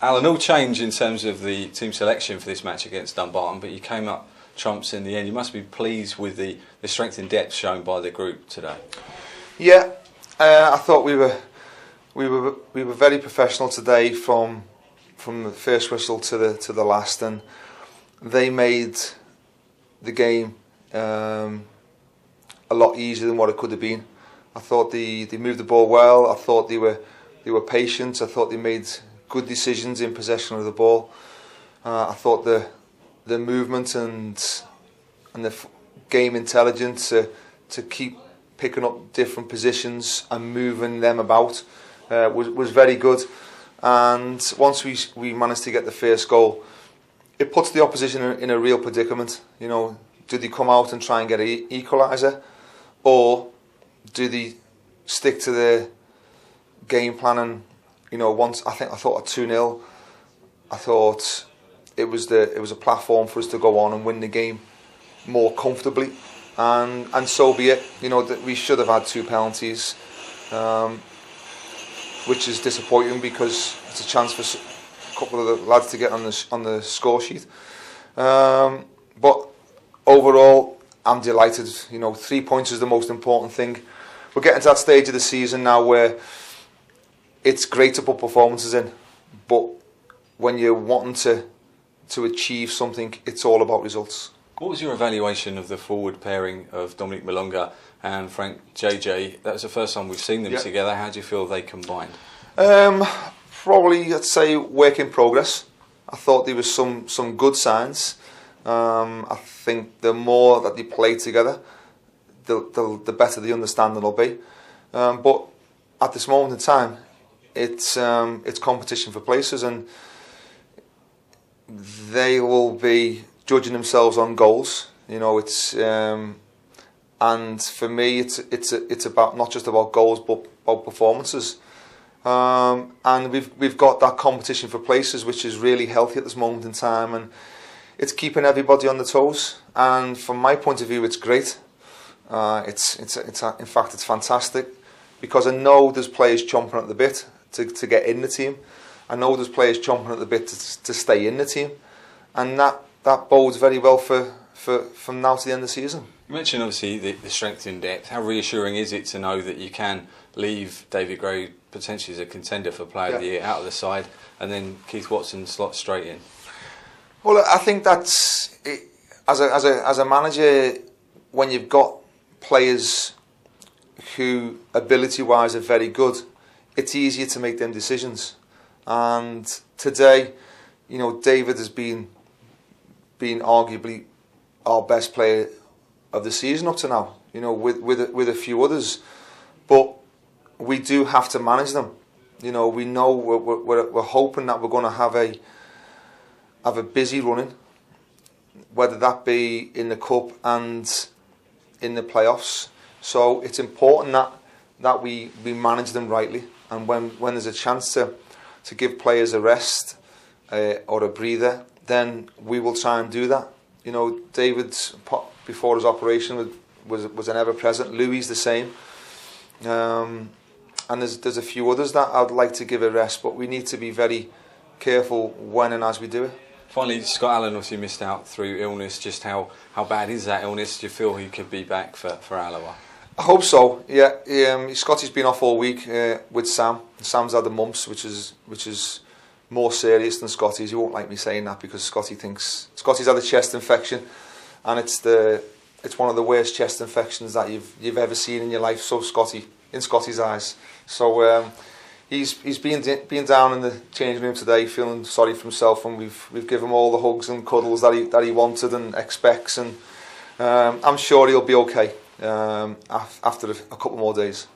Alan, all change in terms of the team selection for this match against Dumbarton, but you came up trumps in the end. You must be pleased with the strength and depth shown by the group today. Yeah, I thought we were very professional today from the first whistle to the last, and they made the game a lot easier than what it could have been. I thought they moved the ball well. I thought they were patient. I thought they made good decisions in possession of the ball. I thought the movement and the game intelligence to keep picking up different positions and moving them about was very good. And once we managed to get the first goal, it puts the opposition in a real predicament. You know, do they come out and try and get an equaliser, or do they stick to their game plan? And you know, I thought at 2-0, I thought it was a platform for us to go on and win the game more comfortably, and so be it. You know, that we should have had 2 penalties, which is disappointing because it's a chance for a couple of the lads to get on the score sheet. But overall, I'm delighted. You know, 3 points is the most important thing. We're getting to that stage of the season now where it's great to put performances in, but when you're wanting to achieve something, it's all about results. What was your evaluation of the forward pairing of Dominic Malonga and Frank JJ? That was the first time we've seen them together. How do you feel they combined? Probably, I'd say, work in progress. I thought there was some good signs. I think the more that they play together, the better the understanding will be. But at this moment in time, it's competition for places, and they will be judging themselves on goals. You know, it's and for me, it's about not just about goals, but about performances. And we've got that competition for places, which is really healthy at this moment in time, and it's keeping everybody on the toes. And from my point of view, it's great. In fact, it's fantastic, because I know there's players chomping at the bit to get in the team. I know there's players chomping at the bit to stay in the team, and that bodes very well for from now to the end of the season. You mentioned obviously the strength in depth. How reassuring is it to know that you can leave David Gray potentially as a contender for Player of the Year out of the side, and then Keith Watson slots straight in? Well, I think that's it. As a manager, when you've got players who ability-wise are very good, it's easier to make them decisions. And today, you know, David has been arguably our best player of the season up to now. You know, with a few others, but we do have to manage them. You know, we know we're hoping that we're going to have a busy running, whether that be in the cup and in the playoffs. So it's important that we manage them rightly, and when there's a chance to give players a rest or a breather, then we will try and do that. You know, David, before his operation, was an ever-present. Louis the same, and there's a few others that I'd like to give a rest, but we need to be very careful when and as we do it. Finally, Scott Allen obviously missed out through illness. Just how bad is that illness? Do you feel he could be back for Alloa? I hope so. Yeah, Scotty's been off all week with Sam. Sam's had the mumps, which is more serious than Scotty's. He won't like me saying that, because Scotty thinks Scotty's had a chest infection, and it's one of the worst chest infections that you've ever seen in your life. So in Scotty's eyes. So he's been down in the changing room today, feeling sorry for himself, and we've given him all the hugs and cuddles that he wanted and expects, and I'm sure he'll be okay after a couple more days.